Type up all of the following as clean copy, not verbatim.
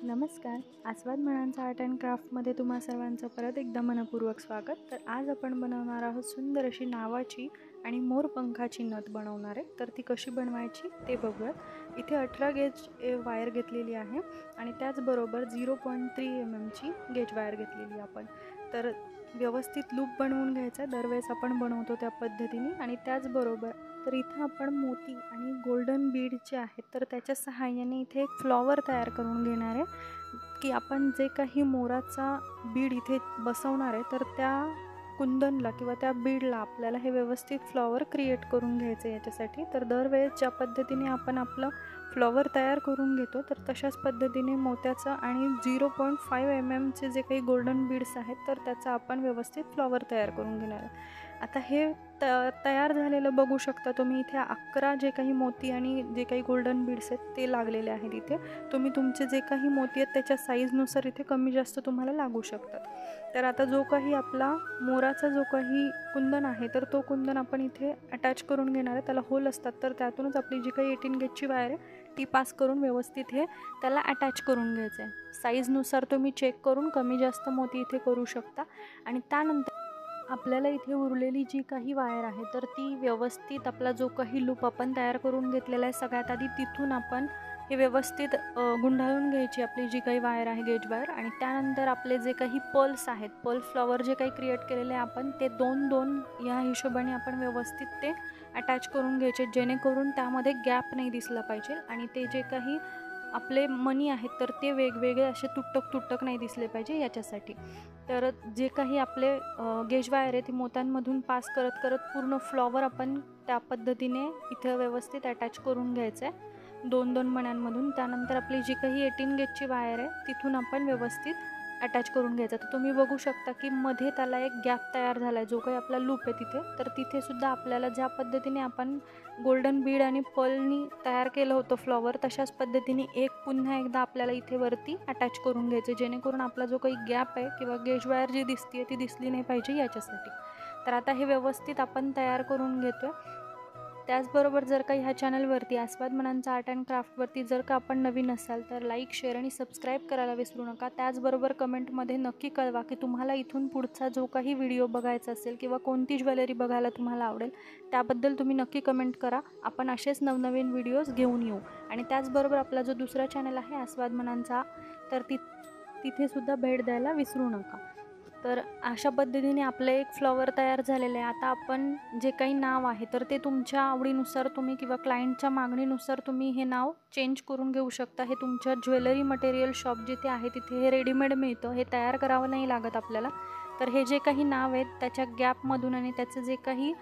नमस्कार. आस्वाद मनांचा art and क्राफ्टमध्ये तुम्हा सर्वांचं परत एकदा मनपूर्वक स्वागत. तर आज आपण बनवणार आहोत सुंदर अशी नावाची आणि मोरपंखाची नथ बनवणार आहे. तर ती कशी बनवायची ते बघूयात. इथे 18 गेज वायर घेतलेली आहे आणि त्याचबरोबर 0.3 mm ची गेज वायर घेतलेली आपण. तर व्यवस्थित लूप बनवून घ्यायचा दरवेळेस आपण बनवतो त्या पद्धतीने. आणि त्याचबरोबर तर इथं आपण मोती आणि गोल्डन बीड जे आहेत तर त्याच्या सहाय्याने इथे एक फ्लॉवर तयार करून घेणार आहे की आपण जे काही मोराचा बीड इथे बसवणार आहे तर त्या कुंदनला किंवा त्या बीडला आपल्याला हे व्यवस्थित फ्लॉवर क्रिएट करून घ्यायचं आहे. याच्यासाठी तर दरवेळेस ज्या पद्धतीने आपण आपलं फ्लॉवर तयार करून घेतो तर तशाच पद्धतीने मोत्याचं आणि 0.5 mm चे जे काही गोल्डन बीड्स आहेत तर त्याचा आपण व्यवस्थित फ्लॉवर तयार करून घेणार आहे. आता हे तयार झालेलं बघू शकता तुम्ही. इथे 11 जे काही मोती आणि जे काही गोल्डन बीड्स आहेत ते लागलेले आहेत. इथे तुम्ही तुमचे जे काही मोती आहेत त्याच्या साईजनुसार इथे कमी जास्त तुम्हाला लागू शकतात. तर आता जो काही आपला मोराचा जो काही कुंदन आहे तर तो कुंदन आपण इथे अटॅच करून घेणार आहे. त्याला होल असतात तर त्यातूनच आपली जी काही 18 गेजची वायर आहे ती पास करून व्यवस्थित हे त्याला अटॅच करून घ्यायचं आहे. साईजनुसार तुम्ही चेक करून कमी जास्त मोती इथे करू शकता. आणि त्यानंतर आपल्याला इथे उरलेली जी काही वायर आहे तर ती व्यवस्थित आपला जो काही लूप आपण तयार करून घेतलेला आहे सगळ्यात आधी तिथून आपण हे व्यवस्थित गुंडाळून घ्यायची आपली जी काही वायर आहे गेज वायर. आणि त्यानंतर आपले जे काही पर्ल्स आहेत पर्ल फ्लॉवर जे काही क्रिएट केलेले आपण ते 2-2 या हिशोबाने आपण व्यवस्थित ते अटॅच करून घ्यायचे जेणेकरून त्यामध्ये गॅप नाही दिसला पाहिजे. आणि ते जे काही आपले मणी आहेत तर ते वेगवेगळे असे तुटक नाही दिसले पाहिजे याच्यासाठी. तर जे काही आपले गेज वायर आहे ती मोत्यांमधून पास करत करत पूर्ण फ्लॉवर आपण त्या पद्धतीने इथे व्यवस्थित अटॅच करून घ्यायचं आहे 2-2 मण्यांमधून. त्यानंतर आपली जी काही 18 गेजची वायर आहे तिथून आपण व्यवस्थित अटॅच करून घ्यायचं. तर तुम्ही बघू शकता की मध्ये त्याला एक गॅप तयार झाला आहे जो काही आपला लूप आहे तिथे. तर तिथे सुद्धा आपल्याला ज्या पद्धतीने आपण गोल्डन बीड आणि पर्लनी तयार केलं होतं फ्लॉवर तशाच पद्धतीने पुन्हा एकदा आपल्याला इथे वरती अटॅच करून घ्यायचं जेणेकरून आपला जो काही गॅप आहे किंवा गेज वायर जी दिसते ती दिसली नाही पाहिजे याच्यासाठी. तर आता हे व्यवस्थित आपण तयार करून घेतो आहे. त्याचबरोबर जर का ह्या चॅनलवरती आस्वाद मनांचा आर्ट अँड क्राफ्टवरती जर का आपण नवीन असाल तर लाईक शेअर आणि सबस्क्राईब करायला विसरू नका. त्याचबरोबर कमेंटमध्ये नक्की कळवा की तुम्हाला इथून पुढचा जो काही व्हिडिओ बघायचा असेल किंवा कोणती ज्वेलरी बघायला तुम्हाला आवडेल त्याबद्दल तुम्ही नक्की कमेंट करा. आपण असेच नवनवीन व्हिडिओज घेऊन येऊ. आणि त्याचबरोबर आपला जो दुसरा चॅनल आहे आस्वाद मनांचा तर तिथेसुद्धा भेट द्यायला विसरू नका. तर अशा पद्धतीने आपलं एक फ्लॉवर तयार झालेलं आहे. आता आपण जे काही नाव आहे तर ते तुमच्या आवडीनुसार तुम्ही किंवा क्लायंटच्या मागणीनुसार तुम्ही हे नाव चेंज करून घेऊ शकता. हे तुमच्या ज्वेलरी मटेरियल शॉप जिथे आहे तिथे हे रेडीमेड मिळतं. हे तयार करावं नाही लागत आपल्याला. तर हे जे काही नाव आहेत त्याच्या गॅपमधून आणि त्याचं जे काही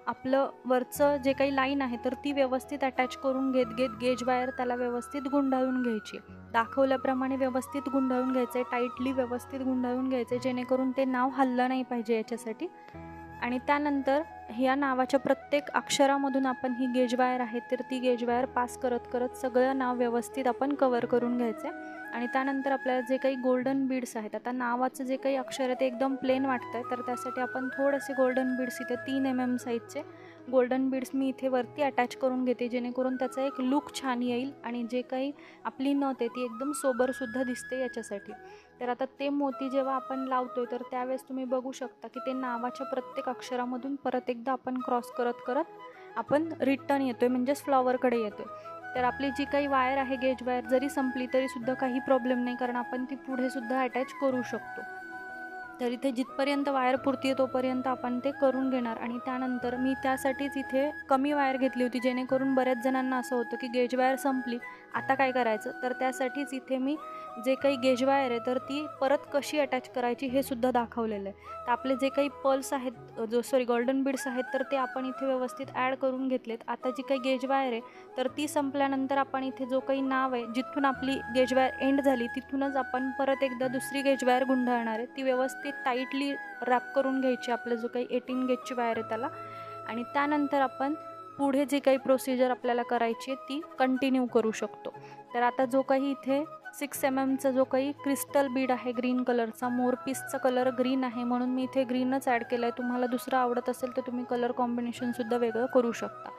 आपलं वरचं जे काही लाईन आहे तर ती व्यवस्थित अटॅच करून घेत गेज वायर त्याला व्यवस्थित गुंडाळून घ्यायची. दाखवल्याप्रमाणे व्यवस्थित गुंडाळून घ्यायचं आहे. टाईटली व्यवस्थित गुंडाळून घ्यायचं आहे जेणेकरून ते नाव हललं नाही पाहिजे याच्यासाठी. आणि त्यानंतर ह्या नावाच्या प्रत्येक अक्षरामधून आपण ही गेज वायर आहे तर ती गेज वायर पास करत करत सगळं नाव व्यवस्थित आपण कवर करून घ्यायचं आहे. आणि त्यानंतर आपल्याला जे काही गोल्डन बीड्स आहेत आता नावाचं जे काही अक्षर आहे ते एकदम प्लेन वाटतं आहे तर त्यासाठी आपण थोडेसे गोल्डन बीड्स इथे 3 mm साईजचे गोल्डन बीड्स मी इथे वरती अटॅच करून घेते जेणेकरून त्याचा एक लुक छान येईल आणि जे काही आपली नथ आहे ती एकदम सोबरसुद्धा दिसते याच्यासाठी. तर आता ते मोती जेव्हा आपण लावतोय तर त्यावेळेस तुम्ही बघू शकता की ते नावाच्या प्रत्येक अक्षरामधून परत एकदा आपण क्रॉस करत करत आपण रिटर्न येतोय म्हणजेच फ्लॉवरकडे येतोय. तर आपली जी काही वायर आहे गेज वायर जरी संपली तरीसुद्धा काही प्रॉब्लेम नाही कारण आपण ती पुढेसुद्धा अटॅच करू शकतो. तर इथे जिथपर्यंत वायर पुरती आहे तोपर्यंत आपण ते करून घेणार. आणि त्यानंतर मी त्यासाठीच इथे कमी वायर घेतली होती जेणेकरून बऱ्याच जणांना असं होतं की गेज वायर संपली आता काय करायचं. तर त्यासाठीच इथे मी जे काही गेज वायर आहे तर ती परत कशी अटॅच करायची हे सुद्धा दाखवलेलं आहे. तर आपले जे काही पर्ल्स आहेत गोल्डन बीड्स आहेत तर ते आपण इथे व्यवस्थित ॲड करून घेतलेत. आता जी काही गेज वायर आहे तर ती संपल्यानंतर आपण इथे जो काही नाव आहे जिथून आपली गेज वायर एंड झाली तिथूनच आपण परत एकदा दुसरी गेज वायर गुंडाळणार आहे. ती व्यवस्थित टाईटली रॅप करून घ्यायची आपलं जो काही 18 गेजची वायर आहे त्याला. आणि त्यानंतर आपण पुढे जी काही प्रोसिजर आपल्याला करायची आहे ती कंटिन्यू करू शकतो. तर आता जो काही इथे 6 mm चा जो काही क्रिस्टल बीड आहे ग्रीन कलरचा मोरपीसचा कलर ग्रीन आहे म्हणून मी इथे ग्रीनच ॲड केलं आहे. तुम्हाला दुसरं आवडत असेल तर तुम्ही कलर कॉम्बिनेशनसुद्धा वेगळं करू शकता.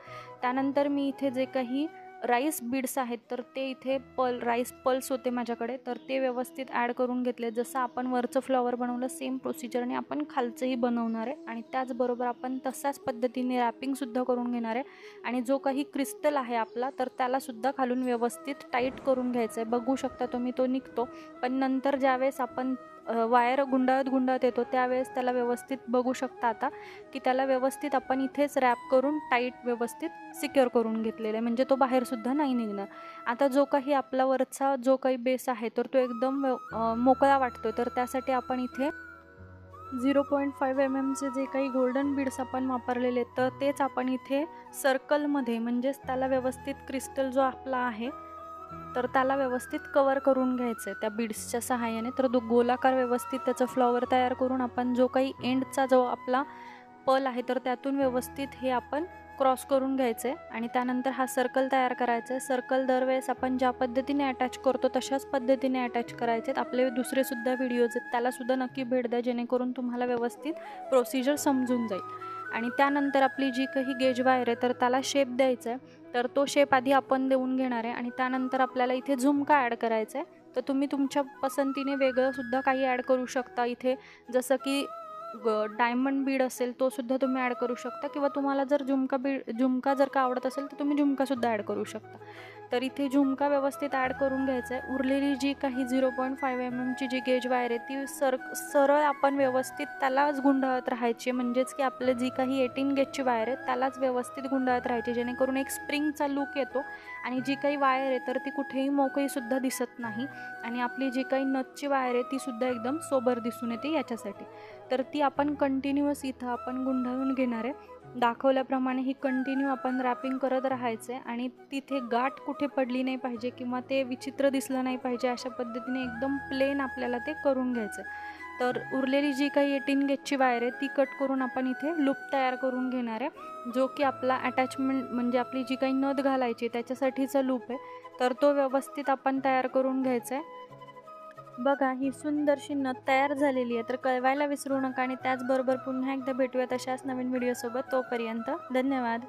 त्यानंतर मी इथे जे काही राईस बीड्स आहेत तर ते इथे राईस पल्स होते माझ्याकडे, तर ते व्यवस्थित ॲड करून घेतले. जसं आपण वरचं फ्लॉवर बनवलं सेम प्रोसिजरने आपण खालचंही बनवणार आहे आणि त्याचबरोबर आपण तशाच पद्धतीने रॅपिंगसुद्धा करून घेणार आहे. आणि जो काही क्रिस्टल आहे आपला तर त्यालासुद्धा खालून व्यवस्थित टाईट करून घ्यायचं आहे. बघू शकता तुम्ही तो निघतो, पण नंतर ज्यावेळेस आपण वायर गुंडाळत येतो त्यावेळेस त्याला व्यवस्थित बघू शकता आता की त्याला व्यवस्थित आपण इथेच रॅप करून टाईट व्यवस्थित सिक्युअर करून घेतलेलं आहे, म्हणजे तो बाहेरसुद्धा नाही निघणार. आता जो काही आपला वरचा जो काही बेस आहे तर तो एकदम मोकळा वाटतो, तर त्यासाठी आपण इथे 0.5 mm जे काही गोल्डन बीड्स आपण वापरलेले आहेत तर तेच आपण इथे सर्कलमध्ये, म्हणजेच त्याला व्यवस्थित क्रिस्टल जो आपला आहे तर त्याला व्यवस्थित कवर करून घ्यायचं आहे त्या बीड्सच्या सहाय्याने. तर गोलाकार व्यवस्थित त्याचं फ्लॉवर तयार करून आपण जो काही एंडचा जो आपला पल आहे तर त्यातून व्यवस्थित हे आपण क्रॉस करून घ्यायचं आहे आणि त्यानंतर हा सर्कल तयार करायचा आहे. सर्कल दरवेळेस आपण ज्या पद्धतीने अटॅच करतो तशाच पद्धतीने अटॅच करायचे आहेत. आपले दुसरेसुद्धा व्हिडिओज आहेत त्यालासुद्धा नक्की भेट द्या, जेणेकरून तुम्हाला व्यवस्थित प्रोसिजर समजून जाईल. आणि त्यानंतर आपली जी काही गेज वायर आहे तर त्याला शेप द्यायचा आहे, तर तो शेप आधी आपण देऊन घेणार आहे आणि त्यानंतर आपल्याला इथे झुमका ॲड करायचा आहे. तर तुम्ही तुमच्या पसंतीने वेगळंसुद्धा काही ॲड करू शकता इथे, जसं की डायमंड बीड असेल तोसुद्धा तुम्ही ॲड करू शकता, किंवा तुम्हाला जर झुमका जर का आवडत असेल तर तुम्ही झुमकासुद्धा ॲड करू शकता. तर इथे झुमका व्यवस्थित ॲड करून घ्यायचा आहे. उरलेली जी काही 0.5 mm जी गेज वायर आहे ती सरळ आपण व्यवस्थित त्यालाच गुंडाळत राहायची, म्हणजेच की आपलं जी काही 18 गेजची वायर आहे त्यालाच व्यवस्थित गुंडाळत राहायची, जेणेकरून एक स्प्रिंगचा लूक येतो आणि जी काही वायर आहे तर ती कुठेही मोकळीसुद्धा दिसत नाही आणि आपली जी काही नथची वायर आहे तीसुद्धा एकदम सोबर दिसून येते याच्यासाठी. तर ती आपण कंटिन्युअस इथं आपण गुंडाळून घेणार आहे. दाखवल्याप्रमाणे ही कंटिन्यू आपण रॅपिंग करत राहायचं आहे आणि तिथे गाठ कुठे पडली नाही पाहिजे किंवा ते विचित्र दिसलं नाही पाहिजे, अशा पद्धतीने एकदम प्लेन आपल्याला ते करून घ्यायचं आहे. तर उरलेली जी काही 18 गेजची वायर आहे ती कट करून आपण इथे लूप तयार करून घेणार आहे, जो की आपला अटॅचमेंट म्हणजे आपली जी काही नथ घालायची त्याच्यासाठीचा लूप आहे, तर तो व्यवस्थित आपण तयार करून घ्यायचा आहे. बघा ही सुंदरशी नथ तयार झालेली आहे, तर कळवायला विसरू नका आणि त्याचबरोबर पुन्हा एकदा भेटूयात अशाच नवीन व्हिडिओसोबत. तोपर्यंत धन्यवाद.